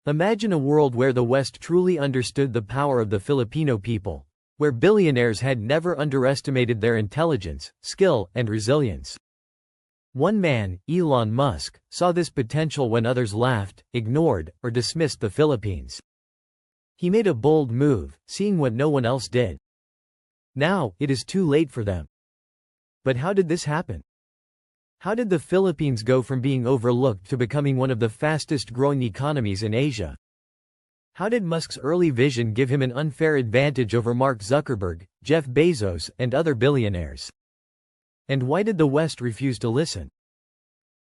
Imagine a world where the West truly understood the power of the Filipino people, where billionaires had never underestimated their intelligence, skill, and resilience. One man, Elon Musk, saw this potential when others laughed, ignored, or dismissed the Philippines. He made a bold move, seeing what no one else did. Now, it is too late for them. But how did this happen? How did the Philippines go from being overlooked to becoming one of the fastest-growing economies in Asia? How did Musk's early vision give him an unfair advantage over Mark Zuckerberg, Jeff Bezos, and other billionaires? And why did the West refuse to listen?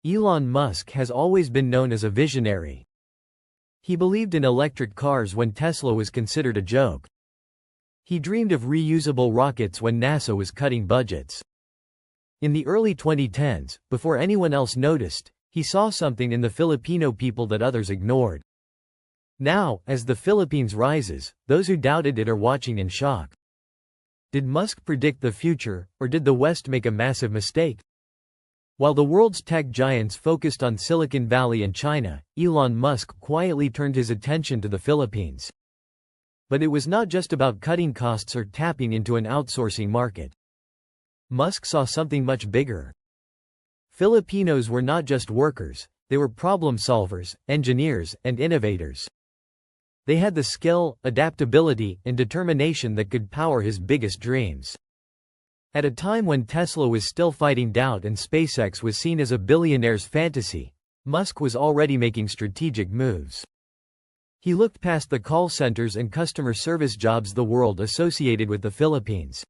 Elon Musk has always been known as a visionary. He believed in electric cars when Tesla was considered a joke. He dreamed of reusable rockets when NASA was cutting budgets. In the early 2010s, before anyone else noticed, he saw something in the Filipino people that others ignored. Now, as the Philippines rises, those who doubted it are watching in shock. Did Musk predict the future, or did the West make a massive mistake? While the world's tech giants focused on Silicon Valley and China, Elon Musk quietly turned his attention to the Philippines. But it was not just about cutting costs or tapping into an outsourcing market. Musk saw something much bigger. Filipinos were not just workers, they were problem solvers, engineers, and innovators. They had the skill, adaptability, and determination that could power his biggest dreams. At a time when Tesla was still fighting doubt and SpaceX was seen as a billionaire's fantasy, Musk was already making strategic moves. He looked past the call centers and customer service jobs the world associated with the Philippines.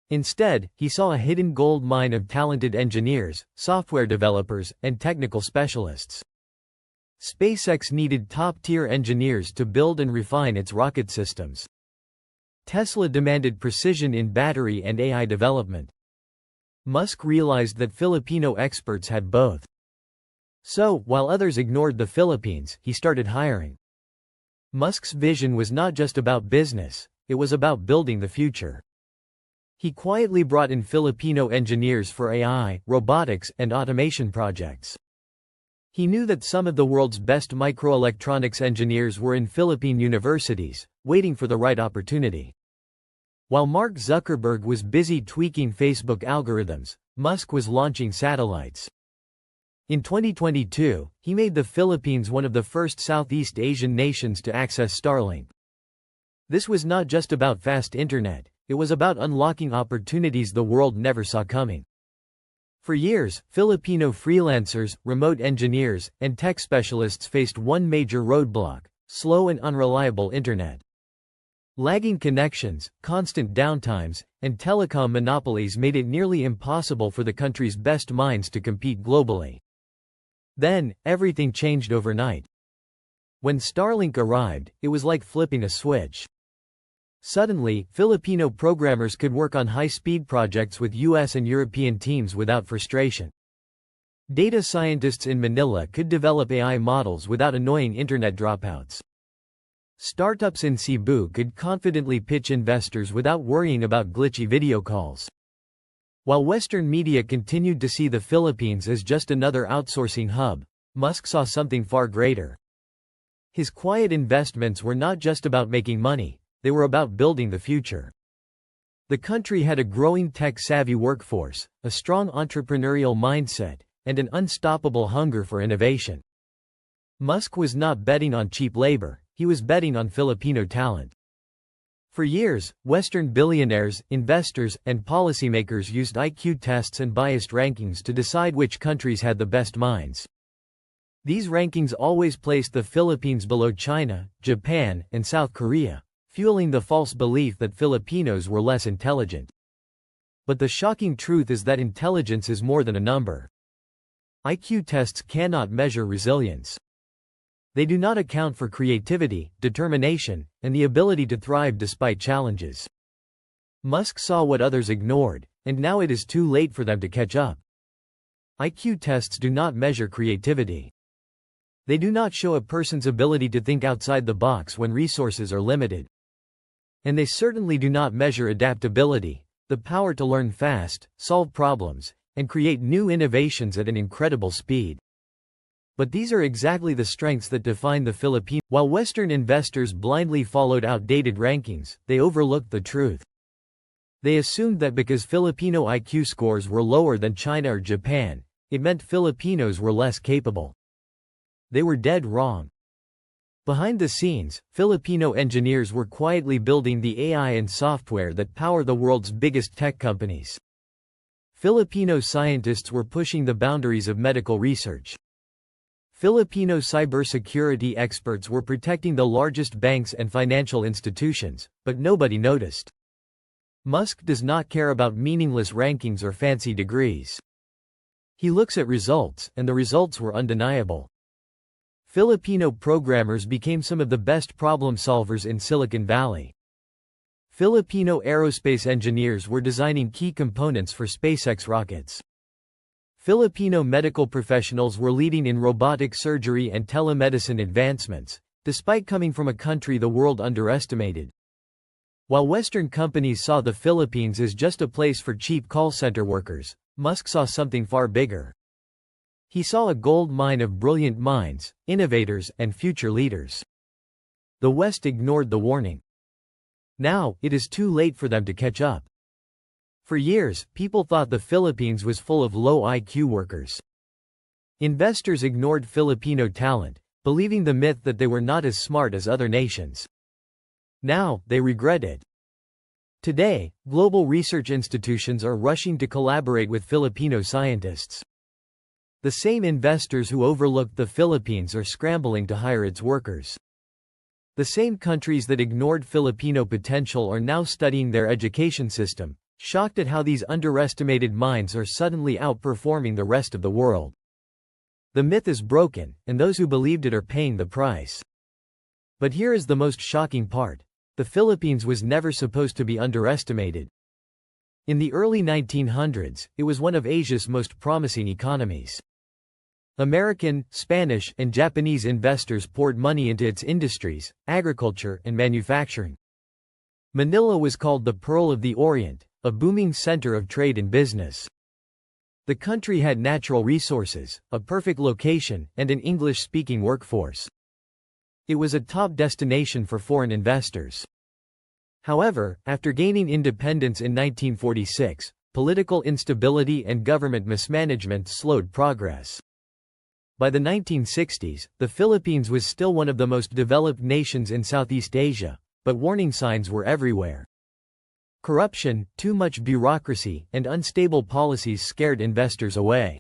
Instead, he saw a hidden gold mine of talented engineers, software developers, and technical specialists. SpaceX needed top-tier engineers to build and refine its rocket systems. Tesla demanded precision in battery and AI development. Musk realized that Filipino experts had both. So, while others ignored the Philippines, he started hiring. Musk's vision was not just about business, it was about building the future. He quietly brought in Filipino engineers for AI, robotics, and automation projects. He knew that some of the world's best microelectronics engineers were in Philippine universities, waiting for the right opportunity. While Mark Zuckerberg was busy tweaking Facebook algorithms, Musk was launching satellites. In 2022, he made the Philippines one of the first Southeast Asian nations to access Starlink. This was not just about fast internet, it was about unlocking opportunities the world never saw coming. For years, Filipino freelancers, remote engineers, and tech specialists faced one major roadblock: slow and unreliable internet. Lagging connections, constant downtimes, and telecom monopolies made it nearly impossible for the country's best minds to compete globally. Then, everything changed overnight. When Starlink arrived, it was like flipping a switch. Suddenly, Filipino programmers could work on high-speed projects with US and European teams without frustration. Data scientists in Manila could develop AI models without annoying internet dropouts. Startups in Cebu could confidently pitch investors without worrying about glitchy video calls. While Western media continued to see the Philippines as just another outsourcing hub, Musk saw something far greater. His quiet investments were not just about making money. They were about building the future. The country had a growing tech-savvy workforce, a strong entrepreneurial mindset, and an unstoppable hunger for innovation. Musk was not betting on cheap labor, he was betting on Filipino talent. For years, Western billionaires, investors, and policymakers used IQ tests and biased rankings to decide which countries had the best minds. These rankings always placed the Philippines below China, Japan, and South Korea, fueling the false belief that Filipinos were less intelligent. But the shocking truth is that intelligence is more than a number. IQ tests cannot measure resilience. They do not account for creativity, determination, and the ability to thrive despite challenges. Musk saw what others ignored, and now it is too late for them to catch up. IQ tests do not measure creativity. They do not show a person's ability to think outside the box when resources are limited. And they certainly do not measure adaptability, the power to learn fast, solve problems, and create new innovations at an incredible speed. But these are exactly the strengths that define the Philippines. While Western investors blindly followed outdated rankings, they overlooked the truth. They assumed that because Filipino IQ scores were lower than China or Japan, it meant Filipinos were less capable. They were dead wrong. Behind the scenes, Filipino engineers were quietly building the AI and software that power the world's biggest tech companies. Filipino scientists were pushing the boundaries of medical research. Filipino cybersecurity experts were protecting the largest banks and financial institutions, but nobody noticed. Musk does not care about meaningless rankings or fancy degrees. He looks at results, and the results were undeniable. Filipino programmers became some of the best problem solvers in Silicon Valley. Filipino aerospace engineers were designing key components for SpaceX rockets. Filipino medical professionals were leading in robotic surgery and telemedicine advancements, despite coming from a country the world underestimated. While Western companies saw the Philippines as just a place for cheap call center workers, Musk saw something far bigger. He saw a gold mine of brilliant minds, innovators, and future leaders. The West ignored the warning. Now, it is too late for them to catch up. For years, people thought the Philippines was full of low IQ workers. Investors ignored Filipino talent, believing the myth that they were not as smart as other nations. Now, they regret it. Today, global research institutions are rushing to collaborate with Filipino scientists. The same investors who overlooked the Philippines are scrambling to hire its workers. The same countries that ignored Filipino potential are now studying their education system, shocked at how these underestimated minds are suddenly outperforming the rest of the world. The myth is broken, and those who believed it are paying the price. But here is the most shocking part. The Philippines was never supposed to be underestimated. In the early 1900s, it was one of Asia's most promising economies. American, Spanish, and Japanese investors poured money into its industries, agriculture, and manufacturing. Manila was called the Pearl of the Orient, a booming center of trade and business. The country had natural resources, a perfect location, and an English-speaking workforce. It was a top destination for foreign investors. However, after gaining independence in 1946, political instability and government mismanagement slowed progress. By the 1960s, the Philippines was still one of the most developed nations in Southeast Asia, but warning signs were everywhere. Corruption, too much bureaucracy, and unstable policies scared investors away.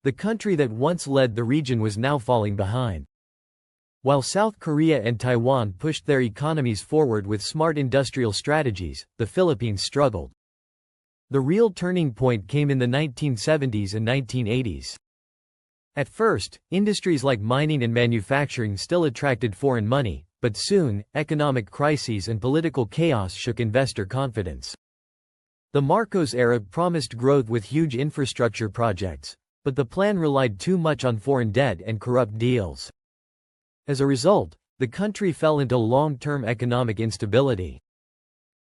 The country that once led the region was now falling behind. While South Korea and Taiwan pushed their economies forward with smart industrial strategies, the Philippines struggled. The real turning point came in the 1970s and 1980s. At first, industries like mining and manufacturing still attracted foreign money, but soon, economic crises and political chaos shook investor confidence. The Marcos era promised growth with huge infrastructure projects, but the plan relied too much on foreign debt and corrupt deals. As a result, the country fell into long-term economic instability.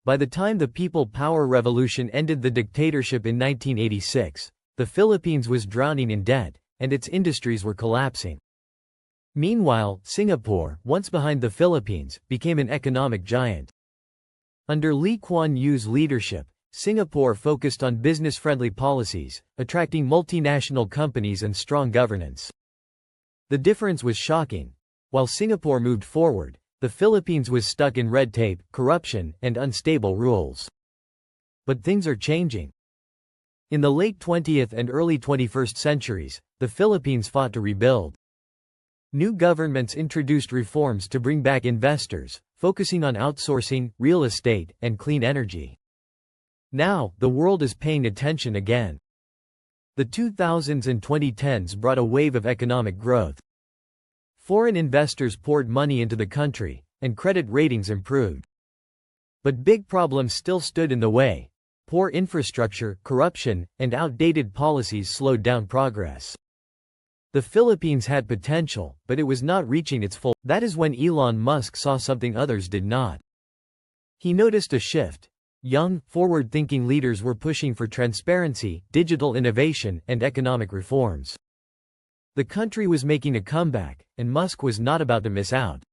By the time the People Power Revolution ended the dictatorship in 1986, the Philippines was drowning in debt, and its industries were collapsing. Meanwhile, Singapore, once behind the Philippines, became an economic giant. Under Lee Kuan Yew's leadership, Singapore focused on business-friendly policies, attracting multinational companies and strong governance. The difference was shocking. While Singapore moved forward, the Philippines was stuck in red tape, corruption, and unstable rules. But things are changing. In the late 20th and early 21st centuries, the Philippines fought to rebuild. New governments introduced reforms to bring back investors, focusing on outsourcing, real estate, and clean energy. Now, the world is paying attention again. The 2000s and 2010s brought a wave of economic growth. Foreign investors poured money into the country, and credit ratings improved. But big problems still stood in the way. Poor infrastructure, corruption, and outdated policies slowed down progress. The Philippines had potential, but it was not reaching its full. That is when Elon Musk saw something others did not. He noticed a shift. Young, forward-thinking leaders were pushing for transparency, digital innovation, and economic reforms. The country was making a comeback, and Musk was not about to miss out.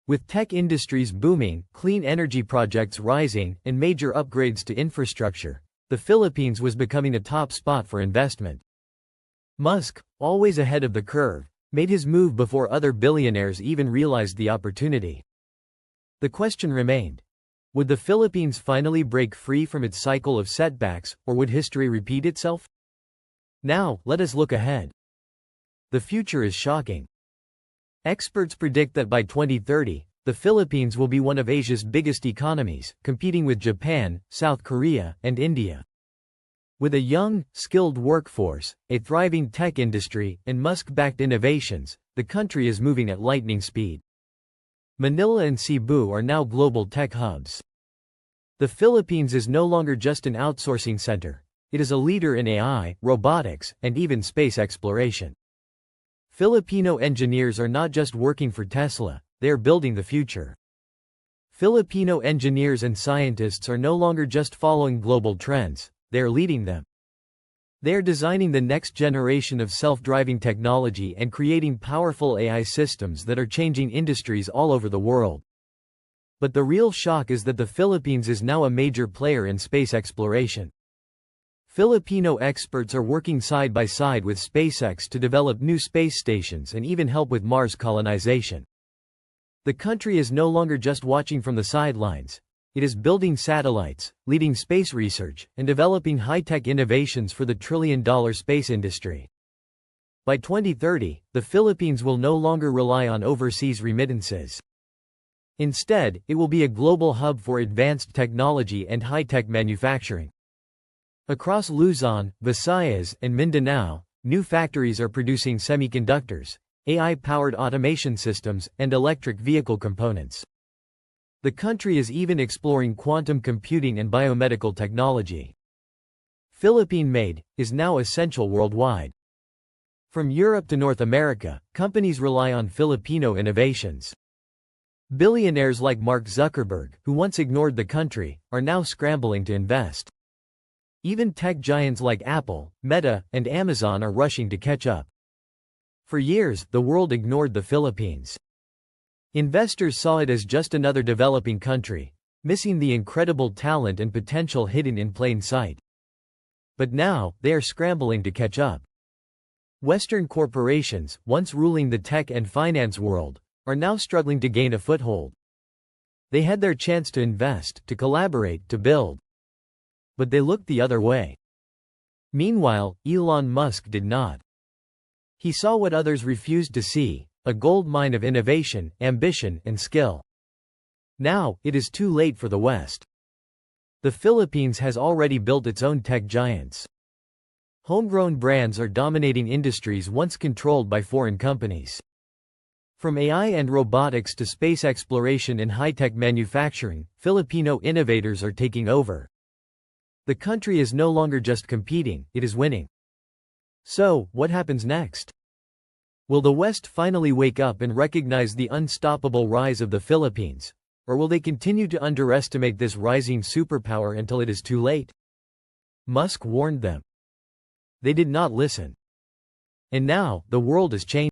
With tech industries booming, clean energy projects rising, and major upgrades to infrastructure, the Philippines was becoming a top spot for investment. Musk, always ahead of the curve, made his move before other billionaires even realized the opportunity. The question remained: would the Philippines finally break free from its cycle of setbacks, or would history repeat itself? Now, let us look ahead. The future is shocking. Experts predict that by 2030, the Philippines will be one of Asia's biggest economies, competing with Japan, South Korea, and India. With a young, skilled workforce, a thriving tech industry, and Musk-backed innovations, the country is moving at lightning speed. Manila and Cebu are now global tech hubs. The Philippines is no longer just an outsourcing center. It is a leader in AI, robotics, and even space exploration. Filipino engineers are not just working for Tesla, they are building the future. Filipino engineers and scientists are no longer just following global trends, they are leading them. They are designing the next generation of self-driving technology and creating powerful AI systems that are changing industries all over the world. But the real shock is that the Philippines is now a major player in space exploration. Filipino experts are working side by side with SpaceX to develop new space stations and even help with Mars colonization. The country is no longer just watching from the sidelines. It is building satellites, leading space research, and developing high-tech innovations for the trillion-dollar space industry. By 2030, the Philippines will no longer rely on overseas remittances. Instead, it will be a global hub for advanced technology and high-tech manufacturing. Across Luzon, Visayas, and Mindanao, new factories are producing semiconductors, AI-powered automation systems, and electric vehicle components. The country is even exploring quantum computing and biomedical technology. Philippine-made is now essential worldwide. From Europe to North America, companies rely on Filipino innovations. Billionaires like Mark Zuckerberg, who once ignored the country, are now scrambling to invest. Even tech giants like Apple, Meta, and Amazon are rushing to catch up. For years, the world ignored the Philippines. Investors saw it as just another developing country, missing the incredible talent and potential hidden in plain sight. But now, they are scrambling to catch up. Western corporations, once ruling the tech and finance world, are now struggling to gain a foothold. They had their chance to invest, to collaborate, to build. But they looked the other way. Meanwhile, Elon Musk did not. He saw what others refused to see: a gold mine of innovation, ambition, and skill. Now, it is too late for the West. The Philippines has already built its own tech giants. Homegrown brands are dominating industries once controlled by foreign companies. From AI and robotics to space exploration and high-tech manufacturing, Filipino innovators are taking over. The country is no longer just competing, it is winning. So, what happens next? Will the West finally wake up and recognize the unstoppable rise of the Philippines? Or will they continue to underestimate this rising superpower until it is too late? Musk warned them. They did not listen. And now, the world is changing.